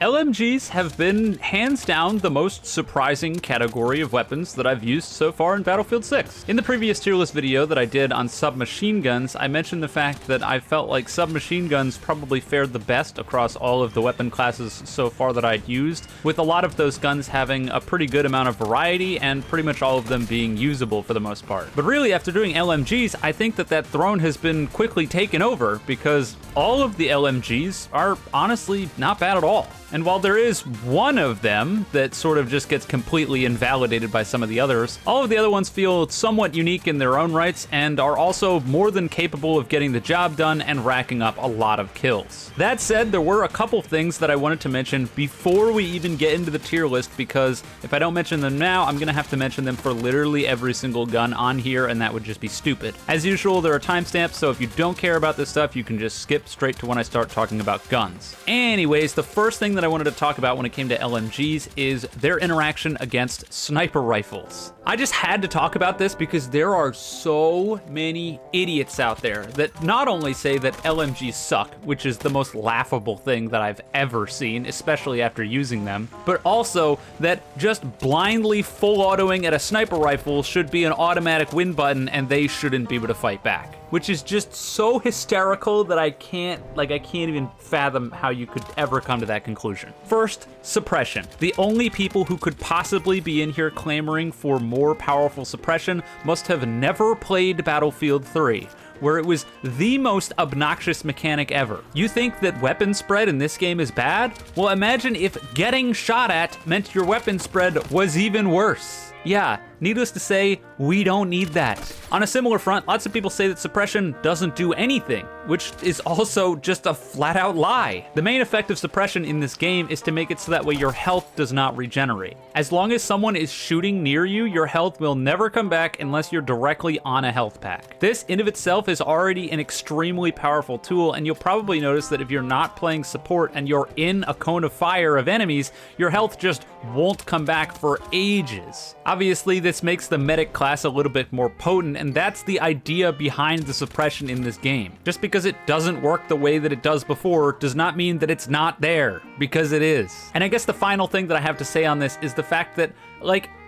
LMGs have been hands down the most surprising category of weapons that I've used so far in Battlefield 6. In the previous tier list video that I did on submachine guns, I mentioned the fact that I felt like submachine guns probably fared the best across all of the weapon classes so far that I'd used, with a lot of those guns having a pretty good amount of variety and pretty much all of them being usable for the most part. But really, after doing LMGs, I think that throne has been quickly taken over because all of the LMGs are honestly not bad at all. And while there is one of them that sort of just gets completely invalidated by some of the others, all of the other ones feel somewhat unique in their own rights and are also more than capable of getting the job done and racking up a lot of kills. That said, there were a couple things that I wanted to mention before we even get into the tier list, because if I don't mention them now, I'm gonna have to mention them for literally every single gun on here, and that would just be stupid. As usual, there are timestamps, so if you don't care about this stuff, you can just skip straight to when I start talking about guns. Anyways, the first thing that I wanted to talk about when it came to LMGs is their interaction against sniper rifles. I just had to talk about this because there are so many idiots out there that not only say that LMGs suck, which is the most laughable thing that I've ever seen, especially after using them, but also that just blindly full autoing at a sniper rifle should be an automatic win button and they shouldn't be able to fight back. Which is just so hysterical that I can't even fathom how you could ever come to that conclusion. First, suppression. The only people who could possibly be in here clamoring for more powerful suppression must have never played Battlefield 3. Where it was the most obnoxious mechanic ever. You think that weapon spread in this game is bad? Well, imagine if getting shot at meant your weapon spread was even worse. Yeah, needless to say, we don't need that. On a similar front, lots of people say that suppression doesn't do anything, which is also just a flat out lie. The main effect of suppression in this game is to make it so that way your health does not regenerate. As long as someone is shooting near you, your health will never come back unless you're directly on a health pack. This in of itself is already an extremely powerful tool, and you'll probably notice that if you're not playing support and you're in a cone of fire of enemies, your health just won't come back for ages. Obviously, this makes the medic class a little bit more potent, and that's the idea behind the suppression in this game. Just because it doesn't work the way that it does before does not mean that it's not there, because it is. And I guess the final thing that I have to say on this is the fact that,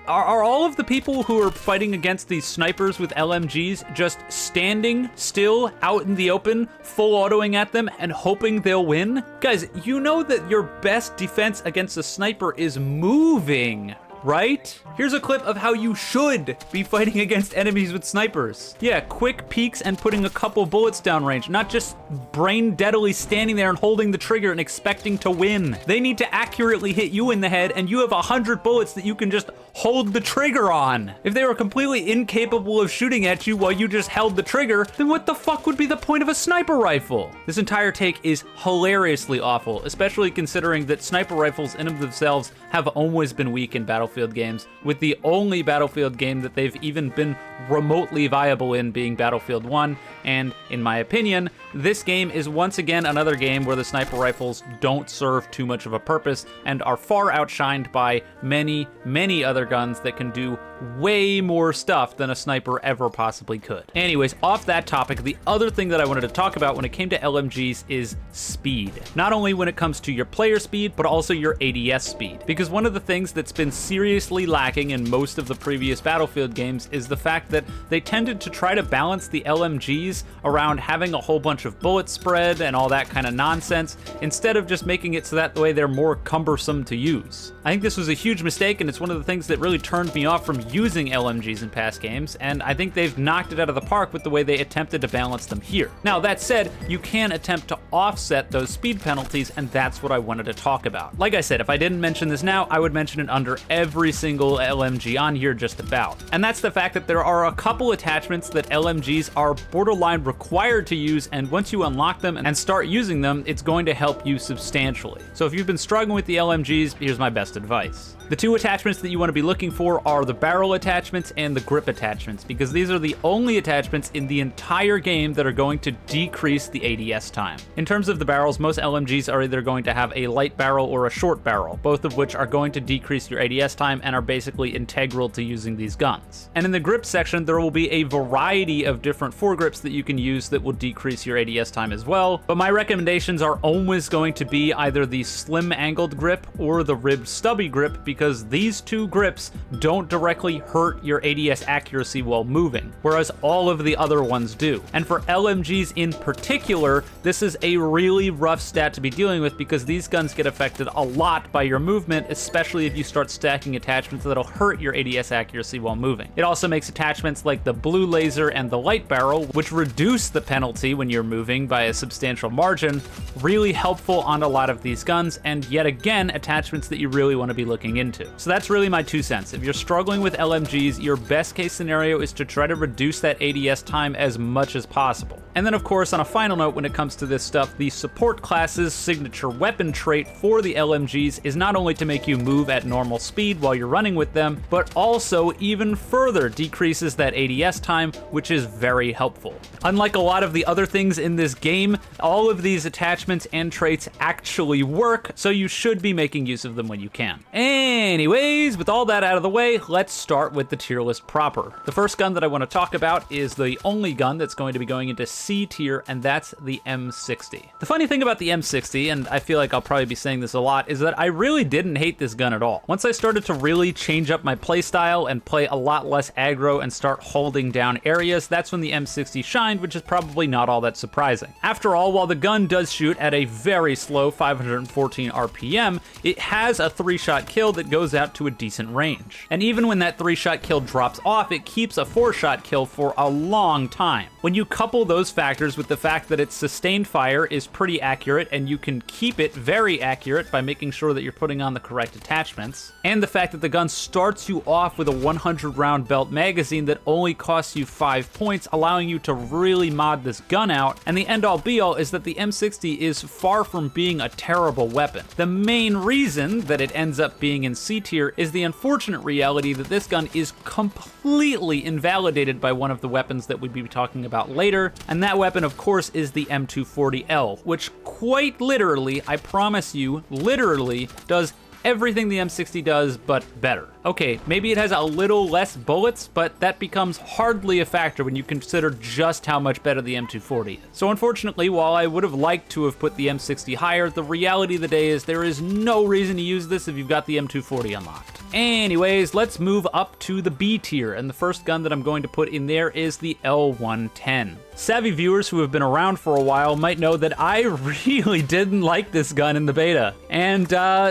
are all of the people who are fighting against these snipers with LMGs just standing still out in the open, full autoing at them and hoping they'll win? Guys, you know that your best defense against a sniper is moving, right? Here's a clip of how you should be fighting against enemies with snipers. Yeah, quick peeks and putting a couple bullets downrange, not just brain deadly standing there and holding the trigger and expecting to win. They need to accurately hit you in the head, and you have 100 bullets that you can just hold the trigger on. If they were completely incapable of shooting at you while you just held the trigger, then what the fuck would be the point of a sniper rifle? This entire take is hilariously awful, especially considering that sniper rifles in of themselves have always been weak in Battlefield games, with the only Battlefield game that they've even been remotely viable in being Battlefield 1, and in my opinion, this game is once again another game where the sniper rifles don't serve too much of a purpose and are far outshined by many, many other guns that can do way more stuff than a sniper ever possibly could. Anyways, off that topic, the other thing that I wanted to talk about when it came to LMGs is speed. Not only when it comes to your player speed, but also your ADS speed. Because one of the things that's been seriously lacking in most of the previous Battlefield games is the fact that they tended to try to balance the LMGs around having a whole bunch of bullet spread and all that kind of nonsense, instead of just making it so that way they're more cumbersome to use. I think this was a huge mistake, and it's one of the things that really turned me off from using LMGs in past games, and I think they've knocked it out of the park with the way they attempted to balance them here. Now, that said, you can attempt to offset those speed penalties, and that's what I wanted to talk about. Like I said, if I didn't mention this now, I would mention it under every single LMG on here just about. And that's the fact that there are a couple attachments that LMGs are borderline required to use, and once you unlock them and start using them, it's going to help you substantially. So if you've been struggling with the LMGs, here's my best advice. The two attachments that you want to be looking for are the barrel attachments and the grip attachments, because these are the only attachments in the entire game that are going to decrease the ADS time. In terms of the barrels, most LMGs are either going to have a light barrel or a short barrel, both of which are going to decrease your ADS time and are basically integral to using these guns. And in the grip section, there will be a variety of different foregrips that you can use that will decrease your ADS time as well, but my recommendations are always going to be either the slim angled grip or the ribbed stubby grip, because these two grips don't directly hurt your ADS accuracy while moving, whereas all of the other ones do. And for LMGs in particular, this is a really rough stat to be dealing with because these guns get affected a lot by your movement, especially if you start stacking attachments that'll hurt your ADS accuracy while moving. It also makes attachments like the blue laser and the light barrel, which reduce the penalty when you're moving by a substantial margin, really helpful on a lot of these guns, and yet again, attachments that you really want to be looking into. So that's really my 2 cents. If you're struggling with LMGs, your best case scenario is to try to reduce that ADS time as much as possible. And then of course, on a final note, when it comes to this stuff, the support class's signature weapon trait for the LMGs is not only to make you move at normal speed while you're running with them, but also even further decreases that ADS time, which is very helpful. Unlike a lot of the other things in this game, all of these attachments and traits actually work, so you should be making use of them when you can. Anyways, with all that out of the way, let's start with the tier list proper. The first gun that I want to talk about is the only gun that's going to be going into C tier, and that's the M60. The funny thing about the M60, and I feel like I'll probably be saying this a lot, is that I really didn't hate this gun at all. Once I started to really change up my playstyle and play a lot less aggro and start holding down areas, that's when the M60 shined, which is probably not all that surprising. After all, while the gun does shoot at a very slow 514 RPM, it has a 3-shot kill that goes out to a decent range. And even when that 3-shot kill drops off, it keeps a 4-shot kill for a long time. When you couple those factors with the fact that its sustained fire is pretty accurate and you can keep it very accurate by making sure that you're putting on the correct attachments, and the fact that the gun starts you off with a 100-round belt magazine that only costs you 5 points, allowing you to really mod this gun out, and the end-all be-all is that the M60 is far from being a terrible weapon. The main reason that it ends up being in C tier is the unfortunate reality that this gun is completely invalidated by one of the weapons that we'd be talking about later, and that weapon of course is the M240L, which quite literally, I promise you, literally does everything the M60 does, but better. Okay, maybe it has a little less bullets, but that becomes hardly a factor when you consider just how much better the M240 is. So unfortunately, while I would have liked to have put the M60 higher, the reality of the day is there is no reason to use this if you've got the M240 unlocked. Anyways, let's move up to the B tier, and the first gun that I'm going to put in there is the L110. Savvy viewers who have been around for a while might know that I really didn't like this gun in the beta. And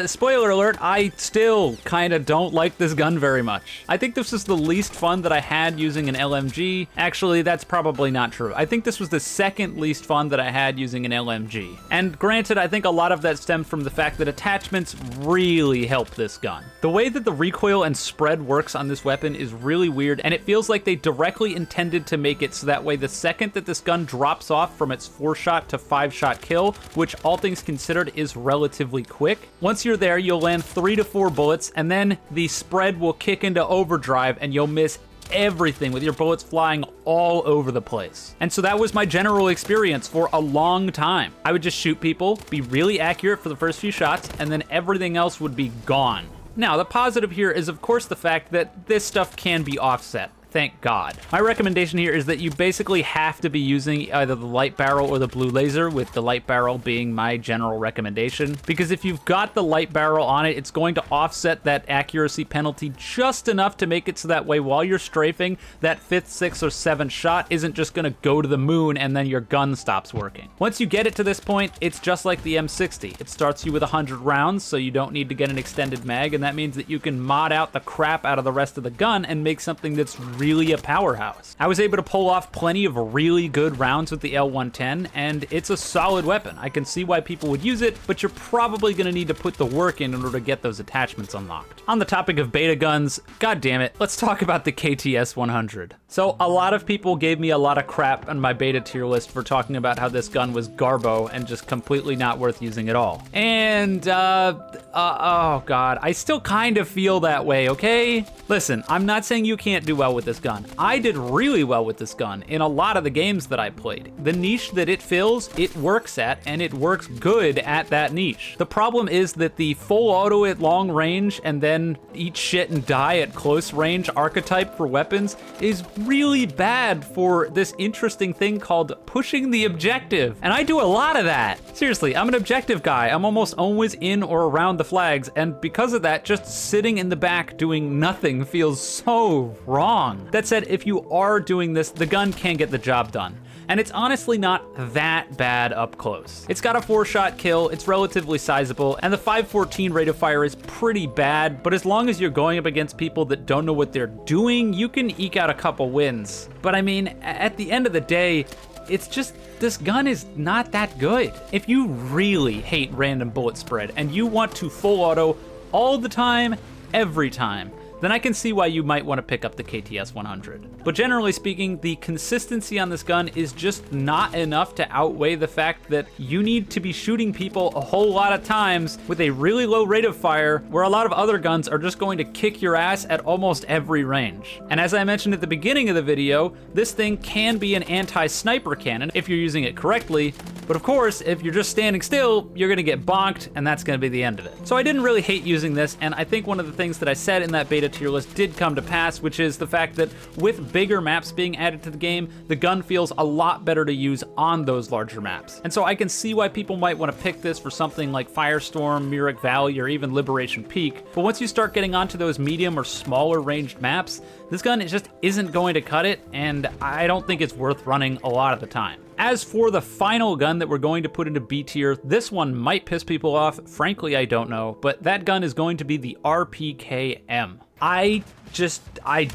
spoiler alert, I still kind of don't like this gun very much. I think this was the least fun that I had using an LMG. Actually, that's probably not true. I think this was the second least fun that I had using an LMG. And granted, I think a lot of that stemmed from the fact that attachments really help this gun. The way that the recoil and spread works on this weapon is really weird, and it feels like they directly intended to make it so that way the second that this gun drops off from its 4-shot to 5-shot kill, which all things considered is relatively quick, once you're there, you'll land 3 to 4 bullets, and then the spread will kick into overdrive and you'll miss everything with your bullets flying all over the place. And so that was my general experience for a long time. I would just shoot people, be really accurate for the first few shots, and then everything else would be gone. Now, the positive here is of course the fact that this stuff can be offset. Thank God. My recommendation here is that you basically have to be using either the light barrel or the blue laser, with the light barrel being my general recommendation, because if you've got the light barrel on it, it's going to offset that accuracy penalty just enough to make it so that way while you're strafing, that 5th, 6th, or 7th shot isn't just gonna go to the moon and then your gun stops working. Once you get it to this point, it's just like the M60. It starts you with 100 rounds, so you don't need to get an extended mag, and that means that you can mod out the crap out of the rest of the gun and make something that's really a powerhouse. I was able to pull off plenty of really good rounds with the L110, and it's a solid weapon. I can see why people would use it, but you're probably going to need to put the work in order to get those attachments unlocked. On the topic of beta guns, god damn it, let's talk about the KTS 100. So a lot of people gave me a lot of crap on my beta tier list for talking about how this gun was garbo and just completely not worth using at all. And oh god, I still kind of feel that way, okay? Listen, I'm not saying you can't do well with this gun. I did really well with this gun in a lot of the games that I played. The niche that it fills, it works at, and it works good at that niche. The problem is that the full auto at long range and then eat shit and die at close range archetype for weapons is really bad for this interesting thing called pushing the objective. And I do a lot of that. Seriously, I'm an objective guy. I'm almost always in or around the flags, and because of that, just sitting in the back doing nothing feels so wrong. That said, if you are doing this, the gun can get the job done. And it's honestly not that bad up close. It's got a 4-shot kill, it's relatively sizable, and the 514 rate of fire is pretty bad, but as long as you're going up against people that don't know what they're doing, you can eke out a couple wins. But I mean, at the end of the day, it's just, this gun is not that good. If you really hate random bullet spread and you want to full auto all the time, every time, then I can see why you might want to pick up the KTS 100. But generally speaking, the consistency on this gun is just not enough to outweigh the fact that you need to be shooting people a whole lot of times with a really low rate of fire, where a lot of other guns are just going to kick your ass at almost every range. And as I mentioned at the beginning of the video, this thing can be an anti-sniper cannon if you're using it correctly, but of course, if you're just standing still, you're gonna get bonked, and that's gonna be the end of it. So I didn't really hate using this, and I think one of the things that I said in that beta tier list did come to pass, which is the fact that with bigger maps being added to the game, the gun feels a lot better to use on those larger maps. And so I can see why people might want to pick this for something like Firestorm, Myrick Valley, or even Liberation Peak. But once you start getting onto those medium or smaller ranged maps, this gun just isn't going to cut it, and I don't think it's worth running a lot of the time. As for the final gun that we're going to put into B tier, this one might piss people off. Frankly, I don't know, but that gun is going to be the RPKM. I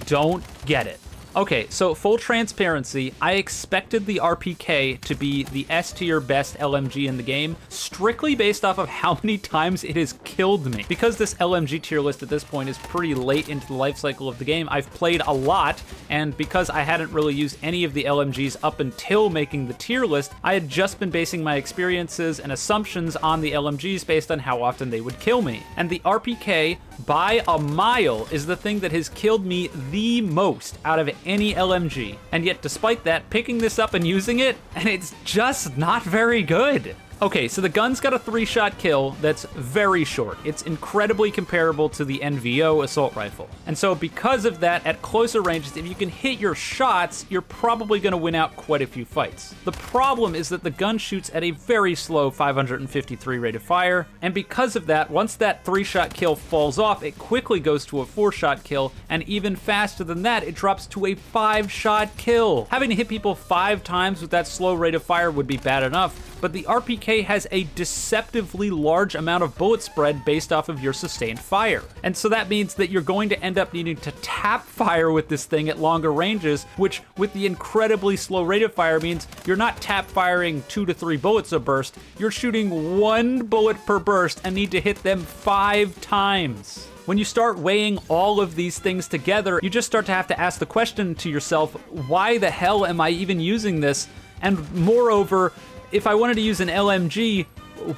don't get it. Okay, so full transparency, I expected the RPK to be the S tier best LMG in the game, strictly based off of how many times it has killed me. Because this LMG tier list at this point is pretty late into the life cycle of the game, I've played a lot, and because I hadn't really used any of the LMGs up until making the tier list, I had just been basing my experiences and assumptions on the LMGs based on how often they would kill me. And the RPK, by a mile, is the thing that has killed me the most out of any LMG. And yet despite that, picking this up and using it, and it's just not very good. Okay, so the gun's got a 3-shot kill that's very short. It's incredibly comparable to the NVO assault rifle. And so because of that, at closer ranges, if you can hit your shots, you're probably gonna win out quite a few fights. The problem is that the gun shoots at a very slow 553 rate of fire, and because of that, once that 3-shot kill falls off, it quickly goes to a 4-shot kill, and even faster than that, it drops to a 5-shot kill. Having to hit people 5 times with that slow rate of fire would be bad enough, but the RPK has a deceptively large amount of bullet spread based off of your sustained fire. And so that means that you're going to end up needing to tap fire with this thing at longer ranges, which with the incredibly slow rate of fire means you're not tap firing 2 to 3 bullets a burst, you're shooting 1 bullet per burst and need to hit them 5 times. When you start weighing all of these things together, you just start to have to ask the question to yourself, why the hell am I even using this? And moreover, if I wanted to use an LMG,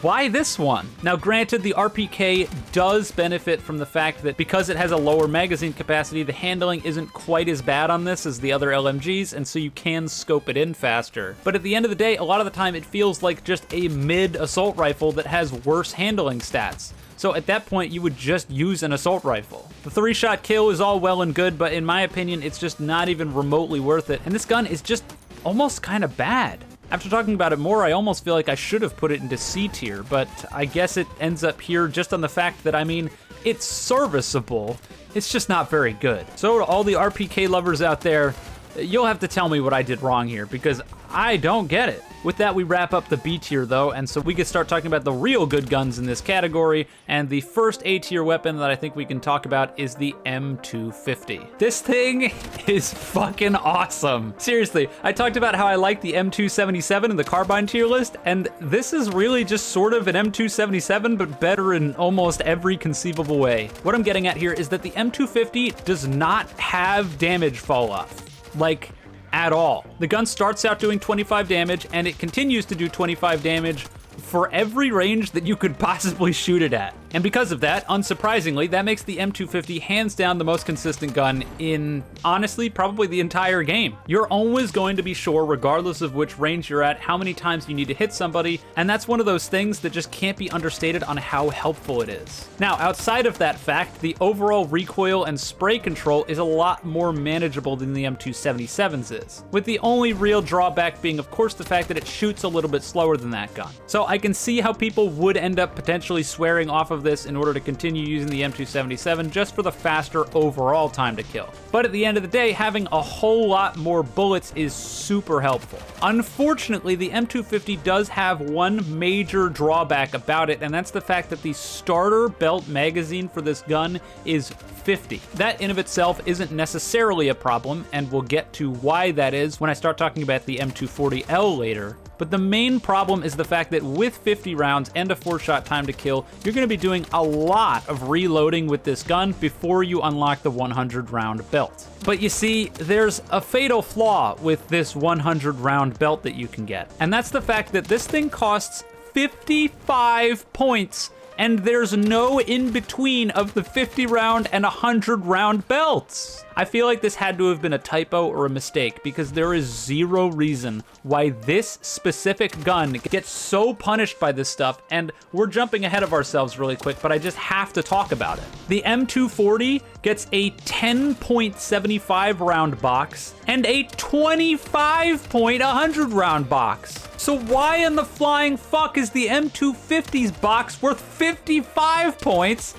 why this one? Now granted, the RPK does benefit from the fact that because it has a lower magazine capacity, the handling isn't quite as bad on this as the other LMGs, and so you can scope it in faster. But at the end of the day, a lot of the time it feels like just a mid assault rifle that has worse handling stats. So at that point, you would just use an assault rifle. The 3-shot kill is all well and good, but in my opinion, it's just not even remotely worth it. And this gun is just almost kind of bad. After talking about it more, I almost feel like I should have put it into C tier, but I guess it ends up here just on the fact that, I mean, it's serviceable. It's just not very good. So to all the RPK lovers out there, you'll have to tell me what I did wrong here, because I don't get it. With that, we wrap up the B tier though, and so we can start talking about the real good guns in this category, and the first A tier weapon that I think we can talk about is the M250. This thing is fucking awesome. Seriously, I talked about how I like the M277 in the carbine tier list, and this is really just sort of an M277, but better in almost every conceivable way. What I'm getting at here is that the M250 does not have damage fall off. Like, at all. The gun starts out doing 25 damage, and it continues to do 25 damage for every range that you could possibly shoot it at. And because of that, unsurprisingly, that makes the M250 hands down the most consistent gun in, honestly, probably the entire game. You're always going to be sure, regardless of which range you're at, how many times you need to hit somebody, and that's one of those things that just can't be understated on how helpful it is. Now, outside of that fact, the overall recoil and spray control is a lot more manageable than the M277's is, with the only real drawback being, of course, the fact that it shoots a little bit slower than that gun. So I can see how people would end up potentially swearing off of this in order to continue using the M277 just for the faster overall time to kill. But at the end of the day, having a whole lot more bullets is super helpful. Unfortunately, the M250 does have one major drawback about it, and that's the fact that the starter belt magazine for this gun is 50. That in of itself isn't necessarily a problem, and we'll get to why that is when I start talking about the M240L later. But the main problem is the fact that with 50 rounds and a 4-shot time to kill, you're going to be doing a lot of reloading with this gun before you unlock the 100-round belt. But you see, there's a fatal flaw with this 100-round belt that you can get, and that's the fact that this thing costs 55 points, and there's no in-between of the 50-round and 100-round belts. I feel like this had to have been a typo or a mistake, because there is zero reason why this specific gun gets so punished by this stuff, and we're jumping ahead of ourselves really quick, but I just have to talk about it. The M240 gets a 10.75 round box and a 25-point 100-round box. So why in the flying fuck is the M250's box worth 55 points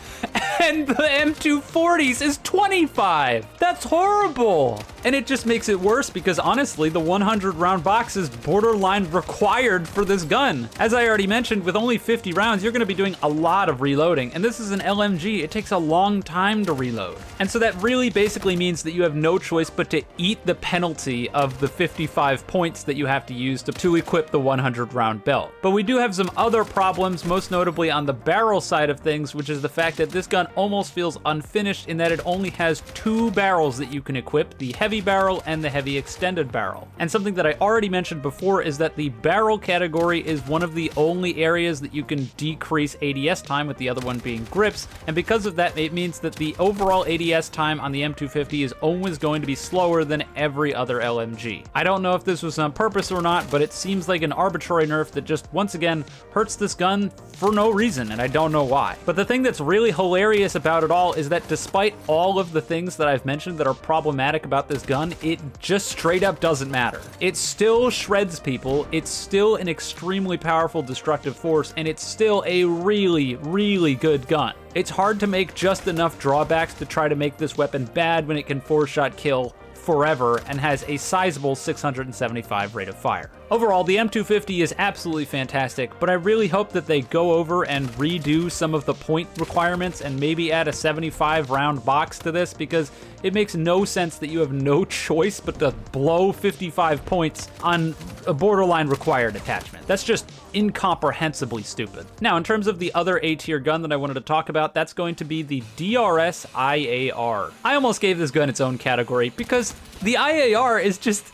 and the M240's is 25? That's horrible. And it just makes it worse because honestly, the 100-round box is borderline required for this gun. As I already mentioned, with only 50 rounds, you're gonna be doing a lot of reloading, and this is an LMG. It takes a long time to reload. And so that really basically means that you have no choice but to eat the penalty of the 55 points that you have to use to equip the 100-round belt. But we do have some other problems, most notably on the barrel side of things, which is the fact that this gun almost feels unfinished in that it only has 2 barrels that you can equip, the heavy barrel and the heavy extended barrel. And something that I already mentioned before is that the barrel category is one of the only areas that you can decrease ADS time, with the other one being grips, and because of that, it means that the overall ADS time on the M250 is always going to be slower than every other LMG. I don't know if this was on purpose or not, but it seems like an arbitrary nerf that just once again hurts this gun for no reason, and I don't know why. But the thing that's really hilarious about it all is that despite all of the things that I've mentioned that are problematic about this gun, it just straight up doesn't matter. It still shreds people, it's still an extremely powerful destructive force, and it's still a really, really good gun. It's hard to make just enough drawbacks to try to make this weapon bad when it can 4-shot kill forever and has a sizable 675 rate of fire. Overall, the M250 is absolutely fantastic, but I really hope that they go over and redo some of the point requirements and maybe add a 75 round box to this, because it makes no sense that you have no choice but to blow 55 points on a borderline required attachment. That's just incomprehensibly stupid. Now, in terms of the other A-tier gun that I wanted to talk about, that's going to be the DRS-IAR. I almost gave this gun its own category because the IAR is just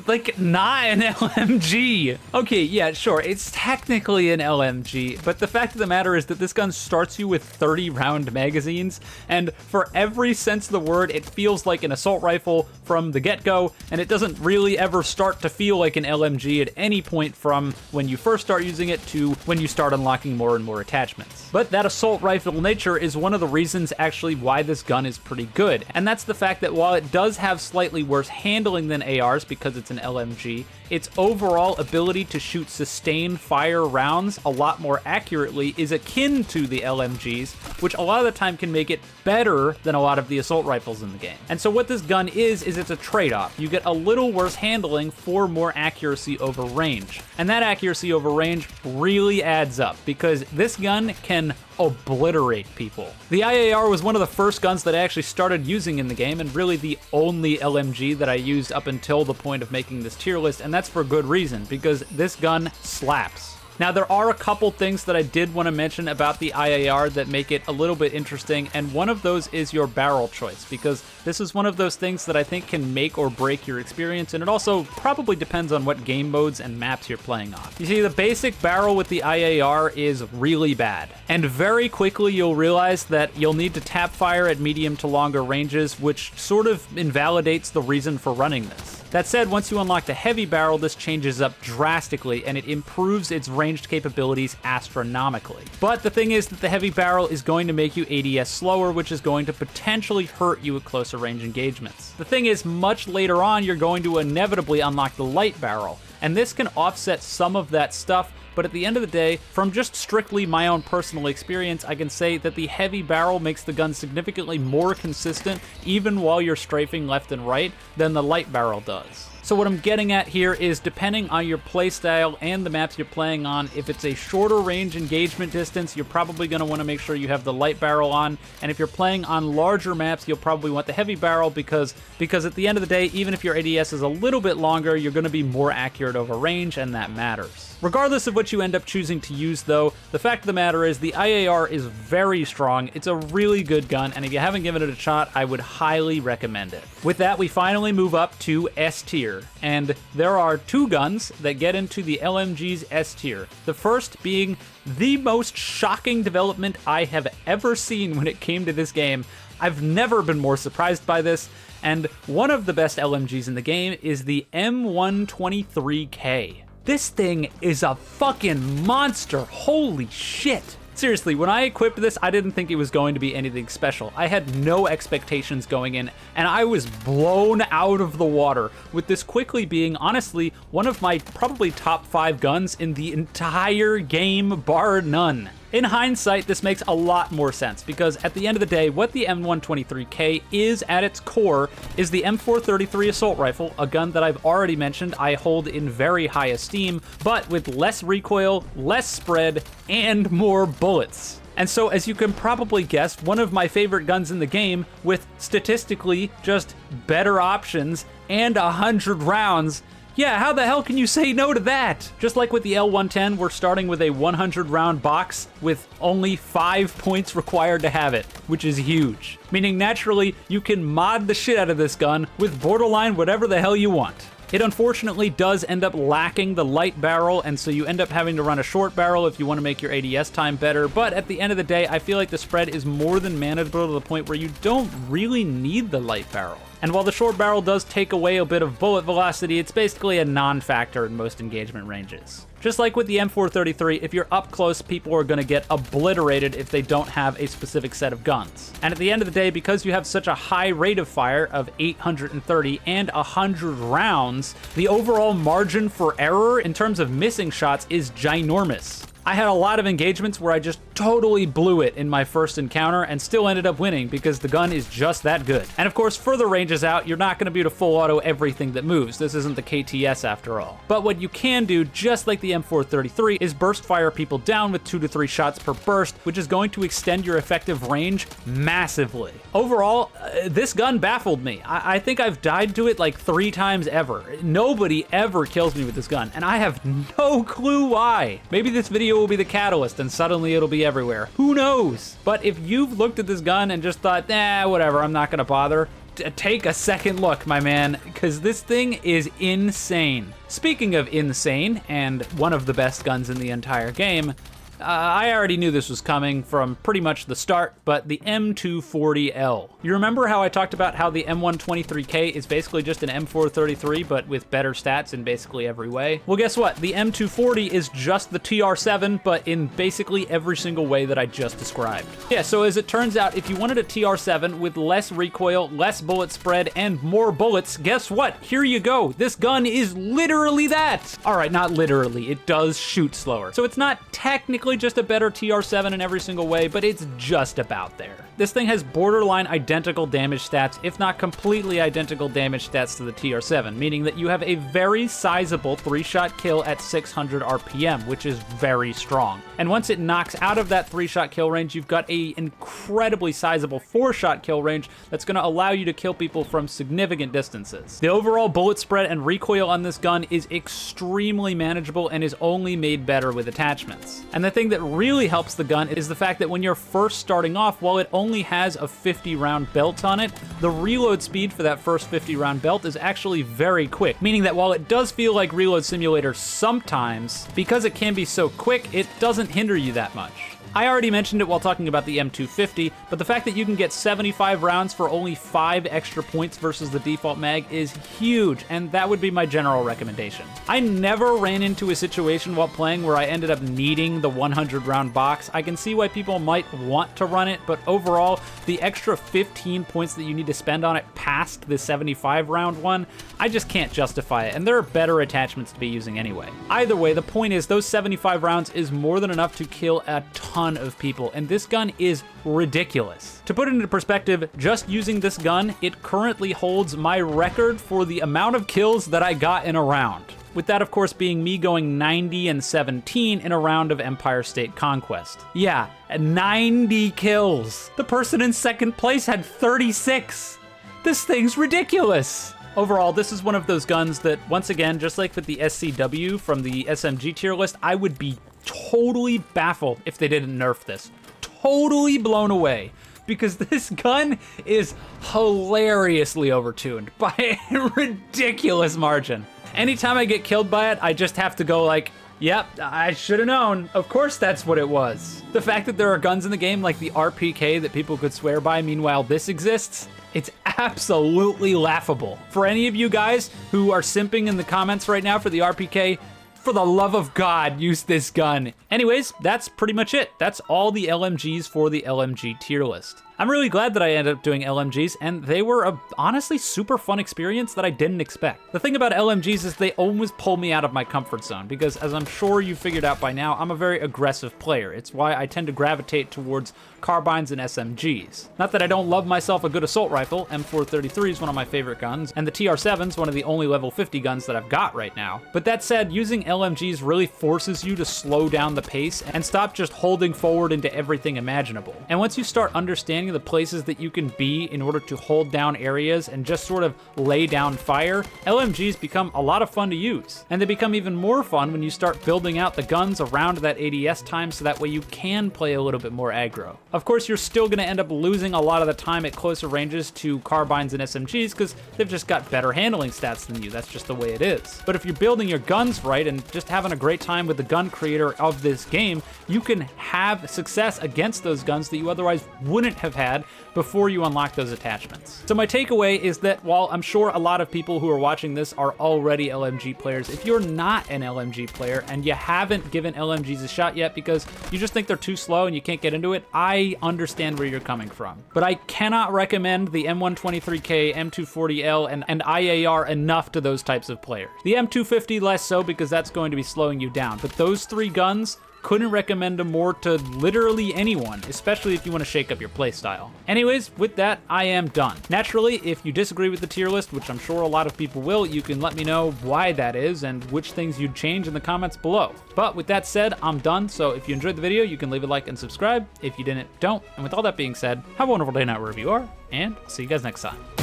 like not an LMG. Okay, yeah, sure, it's technically an LMG, but the fact of the matter is that this gun starts you with 30 round magazines, and for every sense of the word, it feels like an assault rifle from the get-go, and it doesn't really ever start to feel like an LMG at any point from when you first start using it to when you start unlocking more and more attachments. But that assault rifle nature is one of the reasons actually why this gun is pretty good, and that's the fact that while it does have slightly worse handling than ARs because it's an LMG, its overall ability to shoot sustained fire rounds a lot more accurately is akin to the LMGs, which a lot of the time can make it better than a lot of the assault rifles in the game. And so what this gun is it's a trade-off. You get a little worse handling for more accuracy over range. And that accuracy over range really adds up, because this gun can obliterate people. The IAR was one of the first guns that I actually started using in the game, and really the only LMG that I used up until the point of making this tier list, and that's for good reason, because this gun slaps. Now, there are a couple things that I did want to mention about the IAR that make it a little bit interesting, and one of those is your barrel choice, because this is one of those things that I think can make or break your experience, and it also probably depends on what game modes and maps you're playing on. You see, the basic barrel with the IAR is really bad, and very quickly you'll realize that you'll need to tap fire at medium to longer ranges, which sort of invalidates the reason for running this. That said, once you unlock the heavy barrel, this changes up drastically, and it improves its ranged capabilities astronomically. But the thing is that the heavy barrel is going to make you ADS slower, which is going to potentially hurt you at closer range engagements. The thing is, much later on, you're going to inevitably unlock the light barrel, and this can offset some of that stuff, but at the end of the day, from just strictly my own personal experience, I can say that the heavy barrel makes the gun significantly more consistent, even while you're strafing left and right, than the light barrel does. So what I'm getting at here is, depending on your playstyle and the maps you're playing on, if it's a shorter range engagement distance, you're probably going to want to make sure you have the light barrel on, and if you're playing on larger maps, you'll probably want the heavy barrel, because at the end of the day, even if your ADS is a little bit longer, you're going to be more accurate over range, and that matters. Regardless of what you end up choosing to use, though, the fact of the matter is the IAR is very strong. It's a really good gun, and if you haven't given it a shot, I would highly recommend it. With that, we finally move up to S tier, and there are two guns that get into the LMG's S tier. The first being the most shocking development I have ever seen when it came to this game. I've never been more surprised by this, and one of the best LMGs in the game is the M123K. This thing is a fucking monster, holy shit. Seriously, when I equipped this, I didn't think it was going to be anything special. I had no expectations going in, and I was blown out of the water, with this quickly being, honestly, one of my probably top 5 guns in the entire game, bar none. In hindsight, this makes a lot more sense, because at the end of the day, what the M123K is at its core is the M433 assault rifle, a gun that I've already mentioned I hold in very high esteem, but with less recoil, less spread, and more bullets. And so, as you can probably guess, one of my favorite guns in the game, with statistically just better options and 100 rounds. Yeah, how the hell can you say no to that? Just like with the L110, we're starting with a 100 round box with only 5 points required to have it, which is huge. Meaning naturally, you can mod the shit out of this gun with borderline whatever the hell you want. It unfortunately does end up lacking the light barrel, and so you end up having to run a short barrel if you want to make your ADS time better, but at the end of the day, I feel like the spread is more than manageable to the point where you don't really need the light barrel. And while the short barrel does take away a bit of bullet velocity, it's basically a non-factor in most engagement ranges. Just like with the M433, if you're up close, people are going to get obliterated if they don't have a specific set of guns. And at the end of the day, because you have such a high rate of fire of 830 and 100 rounds, the overall margin for error in terms of missing shots is ginormous. I had a lot of engagements where I just totally blew it in my first encounter and still ended up winning because the gun is just that good. And of course, further ranges out, you're not going to be able to full auto everything that moves. This isn't the KTS after all. But what you can do, just like the M433, is burst fire people down with 2 to 3 shots per burst, which is going to extend your effective range massively. Overall, this gun baffled me. I think I've died to it like 3 times ever. Nobody ever kills me with this gun, and I have no clue why. Maybe this video will be the catalyst and suddenly it'll be everywhere. Who knows? But if you've looked at this gun and just thought, whatever, I'm not gonna bother, take a second look, my man, because this thing is insane. Speaking of insane, and one of the best guns in the entire game, I already knew this was coming from pretty much the start, but the M240L. You remember how I talked about how the M123K is basically just an M433, but with better stats in basically every way? Well, guess what? The M240 is just the TR7, but in basically every single way that I just described. Yeah, so as it turns out, if you wanted a TR7 with less recoil, less bullet spread, and more bullets, guess what? Here you go. This gun is literally that. All right, not literally. It does shoot slower. So it's not technically basically just a better TR7 in every single way, but it's just about there. This thing has borderline identical damage stats, if not completely identical damage stats to the TR7, meaning that you have a very sizable 3-shot kill at 600 RPM, which is very strong. And once it knocks out of that 3-shot kill range, you've got a incredibly sizable 4-shot kill range that's going to allow you to kill people from significant distances. The overall bullet spread and recoil on this gun is extremely manageable and is only made better with attachments. And the thing that really helps the gun is the fact that when you're first starting off, while it only has a 50-round belt on it, the reload speed for that first 50-round belt is actually very quick, meaning that while it does feel like Reload Simulator sometimes, because it can be so quick, it doesn't hinder you that much. I already mentioned it while talking about the M250, but the fact that you can get 75 rounds for only 5 extra points versus the default mag is huge, and that would be my general recommendation. I never ran into a situation while playing where I ended up needing the 100 round box. I can see why people might want to run it, but overall, the extra 15 points that you need to spend on it past the 75 round one, I just can't justify it, and there are better attachments to be using anyway. Either way, the point is those 75 rounds is more than enough to kill a ton of people, and this gun is ridiculous. To put it into perspective, just using this gun, it currently holds my record for the amount of kills that I got in a round. With that, of course, being me going 90 and 17 in a round of Empire State Conquest. Yeah, 90 kills. The person in second place had 36. This thing's ridiculous. Overall, this is one of those guns that, once again, just like with the SCW from the SMG tier list, I would be totally baffled if they didn't nerf this. Totally blown away. Because this gun is hilariously overtuned by a ridiculous margin. Anytime I get killed by it, I just have to go like, yep, I should have known. Of course that's what it was. The fact that there are guns in the game like the RPK that people could swear by, meanwhile this exists, it's absolutely laughable. For any of you guys who are simping in the comments right now for the RPK, for the love of God, use this gun. Anyways, that's pretty much it. That's all the LMGs for the LMG tier list. I'm really glad that I ended up doing LMGs, and they were a honestly super fun experience that I didn't expect. The thing about LMGs is they always pull me out of my comfort zone, because as I'm sure you figured out by now, I'm a very aggressive player. It's why I tend to gravitate towards carbines and SMGs. Not that I don't love myself a good assault rifle, M433 is one of my favorite guns, and the TR7 is one of the only level 50 guns that I've got right now. But that said, using LMGs really forces you to slow down the pace and stop just holding forward into everything imaginable. And once you start understanding the places that you can be in order to hold down areas and just sort of lay down fire, LMGs become a lot of fun to use. And they become even more fun when you start building out the guns around that ADS time so that way you can play a little bit more aggro. Of course, you're still going to end up losing a lot of the time at closer ranges to carbines and SMGs because they've just got better handling stats than you. That's just the way it is. But if you're building your guns right and just having a great time with the gun creator of this game, you can have success against those guns that you otherwise wouldn't have had before you unlock those attachments. So my takeaway is that while I'm sure a lot of people who are watching this are already LMG players, if you're not an LMG player and you haven't given LMGs a shot yet because you just think they're too slow and you can't get into it, I understand where you're coming from. But I cannot recommend the M123K, M240L, and IAR enough to those types of players. The M250 less so because that's going to be slowing you down, but those three guns, couldn't recommend them more to literally anyone, especially if you want to shake up your playstyle. Anyways, with that, I am done. Naturally, if you disagree with the tier list, which I'm sure a lot of people will, you can let me know why that is and which things you'd change in the comments below. But with that said, I'm done, so if you enjoyed the video, you can leave a like and subscribe. If you didn't, don't. And with all that being said, have a wonderful day, night, wherever you are, and I'll see you guys next time.